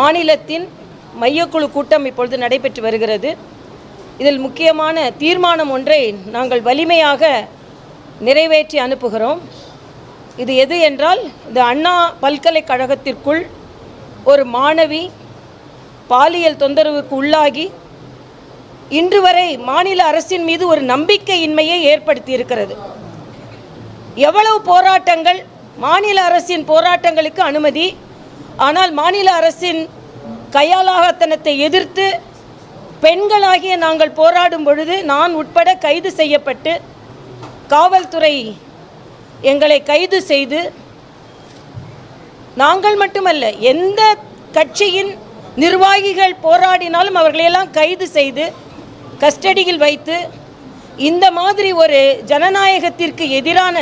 மாநிலத்தின் மையக்குழு கூட்டம் இப்பொழுது நடைபெற்று வருகிறது. இதில் முக்கியமான தீர்மானம் ஒன்றை நாங்கள் வலிமையாக நிறைவேற்றி அனுப்புகிறோம். இது எது என்றால், இந்த அண்ணா பல்கலைக்கழகத்திற்குள் ஒரு மாணவி பாலியல் தொந்தரவுக்கு உள்ளாகி இன்று வரை மாநில அரசின் மீது ஒரு நம்பிக்கையின்மையை ஏற்படுத்தி இருக்கிறது. எவ்வளவு போராட்டங்கள், மாநில அரசின் போராட்டங்களுக்கு அனுமதி, ஆனால் மாநில அரசின் கையாலாகத்தனத்தை எதிர்த்து பெண்களாகிய நாங்கள் போராடும் பொழுது நான் உட்பட கைது செய்யப்பட்டு காவல்துறை எங்களை கைது செய்து, நாங்கள் மட்டுமல்ல எந்த கட்சியின் நிர்வாகிகள் போராடினாலும் அவர்களையெல்லாம் கைது செய்து கஸ்டடியில் வைத்து, இந்த மாதிரி ஒரு ஜனநாயகத்திற்கு எதிரான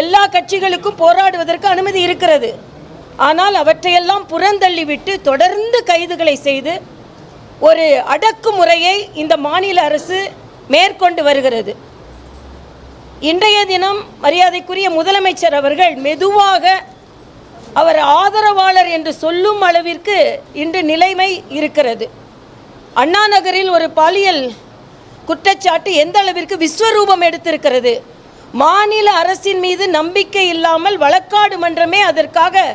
எல்லா கட்சிகளுக்கும் போராடுவதற்கு அனுமதி இருக்கிறது. ஆனால் அவற்றையெல்லாம் புறந்தள்ளிவிட்டு தொடர்ந்து கைதுகளை செய்து ஒரு அடக்குமுறையை இந்த மாநில அரசு மேற்கொண்டு வருகிறது. இன்றைய தினம் மரியாதைக்குரிய முதலமைச்சர் அவர்கள் மெதுவாக அவர் ஆதரவாளர் என்று சொல்லும் அளவிற்கு இன்று நிலைமை இருக்கிறது. அண்ணா நகரில் ஒரு பாலியல் குற்றச்சாட்டு எந்த அளவிற்கு விஸ்வரூபம் எடுத்திருக்கிறது. மாநில அரசின் மீது நம்பிக்கை இல்லாமல் வழக்காடு மன்றமே அதற்காக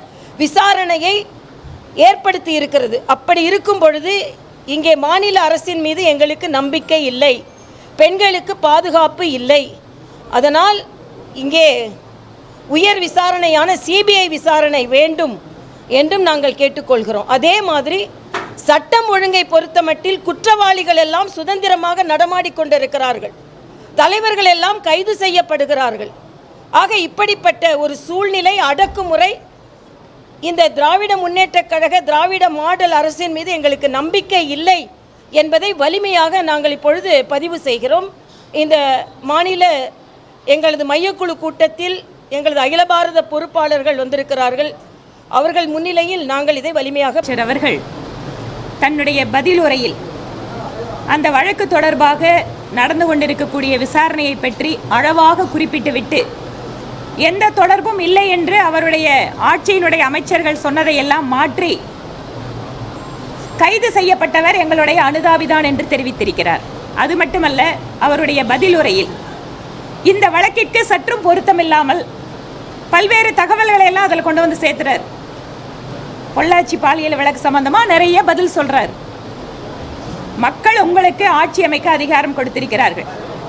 விசாரணையை ஏற்படுத்தி இருக்கிறது. அப்படி இருக்கும் பொழுது இங்கே மாநில அரசின் மீது எங்களுக்கு நம்பிக்கை இல்லை, பெண்களுக்கு பாதுகாப்பு இல்லை. அதனால் இங்கே உயர் விசாரணையான சிபிஐ விசாரணை வேண்டும் என்றும் நாங்கள் கேட்டுக்கொள்கிறோம். அதே மாதிரி சட்டம் ஒழுங்கை பொறுத்தமட்டில் குற்றவாளிகள் எல்லாம் சுதந்திரமாக நடமாடிக்கொண்டிருக்கிறார்கள், தலைவர்கள் எல்லாம் கைது செய்யப்படுகிறார்கள். ஆக இப்படிப்பட்ட ஒரு சூழ்நிலை, அடக்குமுறை, இந்த திராவிட முன்னேற்ற கழக திராவிட மாடல் அரசின் மீது எங்களுக்கு நம்பிக்கை இல்லை என்பதை வலிமையாக நாங்கள் இப்பொழுது பதிவு செய்கிறோம். இந்த மாநில எங்களது மையக்குழு கூட்டத்தில் எங்களது அகில பாரத பொறுப்பாளர்கள் வந்திருக்கிறார்கள். அவர்கள் முன்னிலையில் நாங்கள் இதை வலிமையாக அவர்கள் தன்னுடைய பதிலுரையில் அந்த வழக்கு தொடர்பாக நடந்து கொண்டிருக்கக்கூடிய விசாரணையை பற்றி அளவாக குறிப்பிட்டுவிட்டு, எந்த தொடர்பும் இல்லை என்று அவருடைய ஆட்சியினுடைய அமைச்சர்கள் சொன்னதையெல்லாம் மாற்றி கைது செய்யப்பட்டவர் எங்களுடைய அனுதாபிதான் என்று தெரிவித்திருக்கிறார். அது மட்டுமல்ல, அவருடைய பதிலுரையில் இந்த வழக்கிற்கு சற்றும் பொருத்தமில்லாமல் பல்வேறு தகவல்களை எல்லாம் அதில் கொண்டு வந்து சேர்த்துறார். பொள்ளாச்சி பாலியல் வழக்கு சம்பந்தமா நிறைய பதில் சொல்றார். மக்கள் உங்களுக்கு ஆட்சி அமைக்க அதிகாரம் கொடுத்திருக்கிறார்கள்,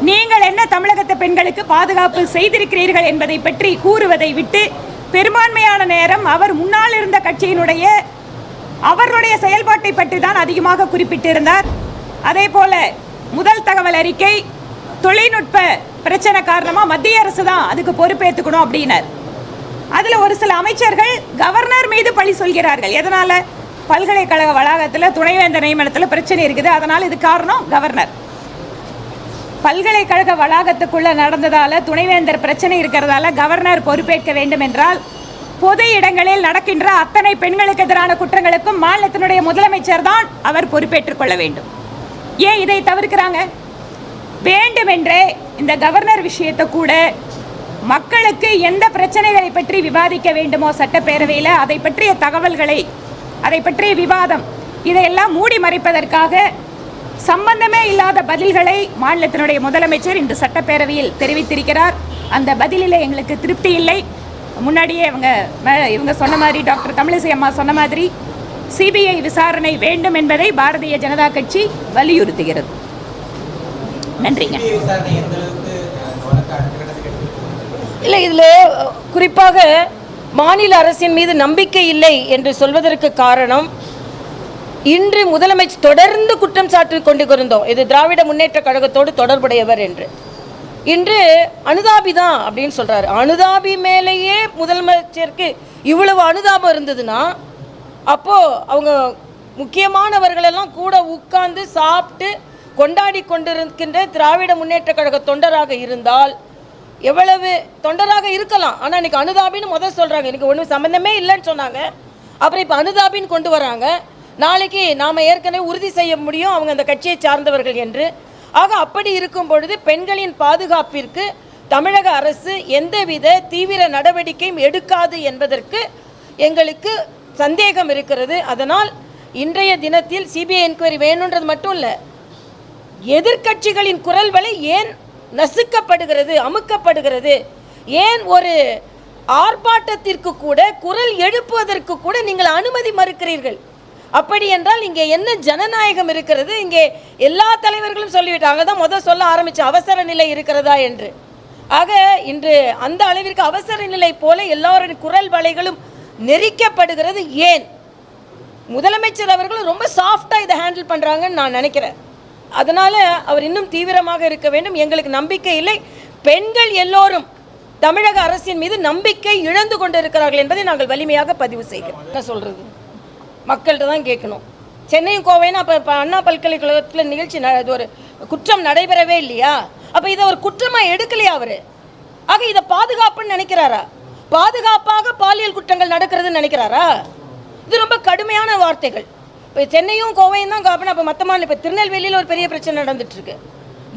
நீங்கள் என்ன தமிழகத்து பெண்களுக்கு பாதுகாப்பு செய்திருக்கிறீர்கள் என்பதை பற்றி கூறுவதை விட்டு பெரும்பான்மையான நேரம் அவர் முன்னால் இருந்த கட்சியினுடைய அவருடைய செயல்பாட்டை பற்றி தான் அதிகமாக குறிப்பிட்டிருந்தார். அதே போல முதல் தகவல் அறிக்கை தொழில்நுட்ப பிரச்சனை காரணமா மத்திய அரசு தான் அதுக்கு பொறுப்பேற்றுக்கணும் அப்படின்னார். அதுல ஒரு சில அமைச்சர்கள் கவர்னர் மீது பழி சொல்கிறார்கள். எதனால? பல்கலைக்கழக வளாகத்தில் துணைவேந்தர் நியமனத்தில் பிரச்சனை இருக்குது, அதனால் இது காரணம் கவர்னர். பல்கலைக்கழக வளாகத்துக்குள்ள நடந்ததால துணைவேந்தர் பிரச்சனை இருக்கிறதால கவர்னர் பொறுப்பேற்க வேண்டும் என்றால், பொது இடங்களில் நடக்கின்ற அத்தனை பெண்களுக்கு எதிரான குற்றங்களுக்கும் மாநிலத்தினுடைய முதலமைச்சர் தான் அவர் பொறுப்பேற்றுக் கொள்ள வேண்டும். ஏன் இதை தவிர்க்கிறாங்க? வேண்டுமென்றே இந்த கவர்னர் விஷயத்தை கூட மக்களுக்கு எந்த பிரச்சனைகளை பற்றி விவாதிக்க வேண்டுமோ சட்டப்பேரவையில் அதை பற்றிய தகவல்களை, அதை பற்றிய விவாதம், இதையெல்லாம் மூடி மறைப்பதற்காக சம்பந்தமே இல்லாத பதில்களை மாநிலத்தினுடைய முதலமைச்சர் இன்று சட்டப்பேரவையில் தெரிவித்திருக்கிறார். அந்த பதிலில் எங்களுக்கு திருப்தி இல்லை. முன்னாடியே இவங்க சொன்ன மாதிரி, டாக்டர் தமிழிசை அம்மா சொன்ன மாதிரி சிபிஐ விசாரணை வேண்டும் என்பதை பாரதிய ஜனதா கட்சி வலியுறுத்துகிறது. நன்றிங்க. இல்லை, இதில் குறிப்பாக மாநில அரசின் மீது நம்பிக்கை இல்லை என்று சொல்வதற்கு காரணம், இன்று முதலமைச்சர் தொடர்ந்து குற்றம் சாட்டி கொண்டிருந்தோம், இது திராவிட முன்னேற்ற கழகத்தோடு தொடர்புடையவர் என்று. இன்று அனுதாபி தான் அப்படின்னு சொல்கிறார். அனுதாபி மேலேயே முதலமைச்சருக்கு இவ்வளவு அனுதாபம் இருந்ததுன்னா, அப்போது அவங்க முக்கியமானவர்களெல்லாம் கூட உட்கார்ந்து சாப்பிட்டு கொண்டாடி கொண்டிருக்கின்ற திராவிட முன்னேற்ற கழக தொண்டராக இருந்தால் எவ்வளவு தொண்டராக இருக்கலாம். ஆனால் இன்றைக்கி அனுதாபின்னு முதல் சொல்கிறாங்க. இன்றைக்கி ஒன்றும் சம்மந்தமே இல்லைன்னு சொன்னாங்க, அப்புறம் இப்போ அனுதாபின்னு கொண்டு வராங்க. நாளைக்கு நாம் ஏற்கனவே உறுதி செய்ய முடியும் அவங்க அந்த கட்சியை சார்ந்தவர்கள் என்று. ஆக அப்படி இருக்கும் பொழுது பெண்களின் பாதுகாப்பிற்கு தமிழக அரசு எந்தவித தீவிர நடவடிக்கையும் எடுக்காது என்பதற்கு எங்களுக்கு சந்தேகம் இருக்கிறது. அதனால் இன்றைய தினத்தில் சிபிஐ என்கொயரி வேணுன்றது மட்டும் இல்லை, எதிர்க்கட்சிகளின் குரல் வலை ஏன் நசுக்கப்படுகிறது, அமுக்கப்படுகிறது, ஏன் ஒரு ஆர்ப்பாட்டத்திற்கு கூட குரல் எழுப்புவதற்கு கூட நீங்கள் அனுமதி மறுக்கிறீர்கள்? அப்படி என்றால் இங்கே என்ன ஜனநாயகம் இருக்கிறது? இங்கே எல்லா தலைவர்களும் சொல்லிவிட்டாங்க, தான் முதல் சொல்ல ஆரம்பிச்ச அவசர நிலை இருக்கிறதா என்று. ஆக இன்று அந்த அளவிற்கு அவசர நிலை போல எல்லாருடைய குரல் வலைகளும் நெரிக்கப்படுகிறது. ஏன்? முதலமைச்சர் அவர்களும் ரொம்ப சாஃப்டாக இதை ஹேண்டில் பண்ணுறாங்கன்னு நான் நினைக்கிறேன். அதனால் அவர் இன்னும் தீவிரமாக இருக்க வேண்டும். எங்களுக்கு நம்பிக்கை இல்லை. பெண்கள் எல்லோரும் தமிழக அரசின் மீது நம்பிக்கை இழந்து கொண்டிருக்கிறார்கள் என்பதை நாங்கள் வலிமையாக பதிவு செய்கிறோம். என்ன சொல்கிறது, மக்கள்கிட்ட தான் கேட்கணும். சென்னையும் கோவைனா அப்போ அண்ணா பல்கலைக்கழகத்தில் நிகழ்ச்சி இது ஒரு குற்றம் நடைபெறவே இல்லையா? அப்போ இதை ஒரு குற்றமாக எடுக்கலையா அவர்? ஆக இதை பாதுகாப்புன்னு நினைக்கிறாரா? பாதுகாப்பாக பாலியல் குற்றங்கள் நடக்கிறதுன்னு நினைக்கிறாரா? இது ரொம்ப கடுமையான வார்த்தைகள். இப்போ சென்னையும் கோவையும் தான் காப்பனா, அப்போ மற்ற மாநிலம், இப்போ திருநெல்வேலியில் ஒரு பெரிய பிரச்சனை நடந்துட்டுருக்கு.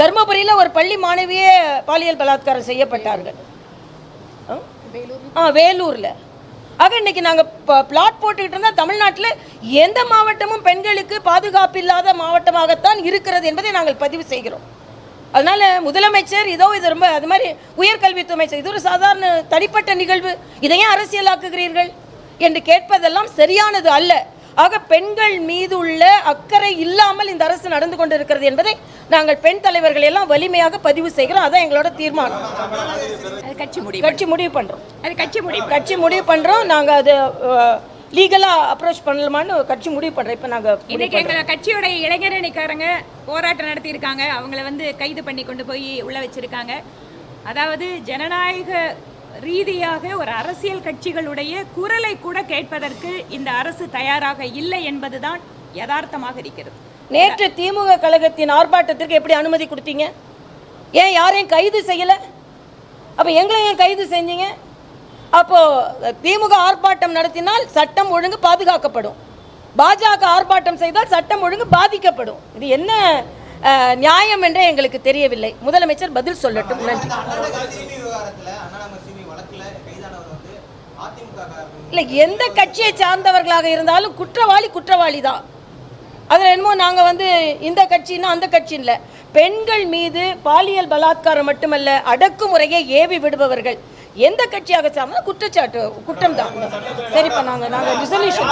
தருமபுரியில் ஒரு பள்ளி மாணவியே பாலியல் பலாத்காரம் செய்யப்பட்டார்கள். வேலூரில். ஆக இன்னைக்கு நாங்கள் பிளாட் போட்டுக்கிட்டு இருந்தால் தமிழ்நாட்டில் எந்த மாவட்டமும் பெண்களுக்கு பாதுகாப்பு இல்லாத மாவட்டமாகத்தான் இருக்கிறது என்பதை நாங்கள் பதிவு செய்கிறோம். அதனால் முதலமைச்சர் இதோ இது ரொம்ப அது மாதிரி உயர்கல்வித்துறை அமைச்சர், இது ஒரு சாதாரண தனிப்பட்ட நிகழ்வு, இதையே அரசியலாக்குகிறீர்கள் என்று கேட்பதெல்லாம் சரியானது அல்ல. ஆக பெண்கள் மீது உள்ள அக்கறை இல்லாமல் இந்த அரசு நடந்து கொண்டிருக்கிறது என்பதை நாங்கள் பெண் தலைவர்கள் எல்லாம் வலிமையாக பதிவு செய்கிறோம். அதான் எங்களோட தீர்மானம். கட்சி முடிவு பண்ணுறோம். கட்சி முடிவு பண்ணுறோம். நாங்கள் அது லீகலாக அப்ரோச் பண்ணலாமான்னு கட்சி முடிவு பண்ணுறோம். இப்போ நாங்கள் இன்னைக்கு எங்கள் கட்சியோட இளைஞரணிக்காரங்க போராட்டம் நடத்தியிருக்காங்க. அவங்கள வந்து கைது பண்ணி கொண்டு போய் உள்ள வச்சிருக்காங்க. அதாவது ஜனநாயக ரீதியாக ஒரு அரசியல் கட்சிகளுடைய குரலை கூட கேட்பதற்கு இந்த அரசு தயாராக இல்லை என்பதுதான் யதார்த்தமாக இருக்கிறது. நேற்று திமுக கழகத்தின் ஆர்ப்பாட்டத்திற்கு எப்படி அனுமதி கொடுத்தீங்க? ஏன் யாரையும் கைது செய்யலை? அப்போ எங்களை ஏன் கைது செஞ்சீங்க? அப்போது திமுக ஆர்ப்பாட்டம் நடத்தினால் சட்டம் ஒழுங்கு பாதுகாக்கப்படும், பாஜக ஆர்ப்பாட்டம் செய்தால் சட்டம் ஒழுங்கு பாதிக்கப்படும். இது என்ன நியாயம் என்றே எங்களுக்கு தெரியவில்லை. முதலமைச்சர் பதில் சொல்லட்டும். நன்றி. இல்லை, எந்த கட்சியை சார்ந்தவர்களாக இருந்தாலும் குற்றவாளி தான். அதில் என்னமோ நாங்கள் வந்து இந்த கட்சின்னா அந்த கட்சி இல்லை. பெண்கள் மீது பாலியல் பலாத்காரம் மட்டுமல்ல, அடக்குமுறையை ஏவி விடுபவர்கள் எந்த கட்சியாக சார்ந்தாலும் குற்றம் தான். சரிப்பா, நாங்கள் ரிசல்யூஷன்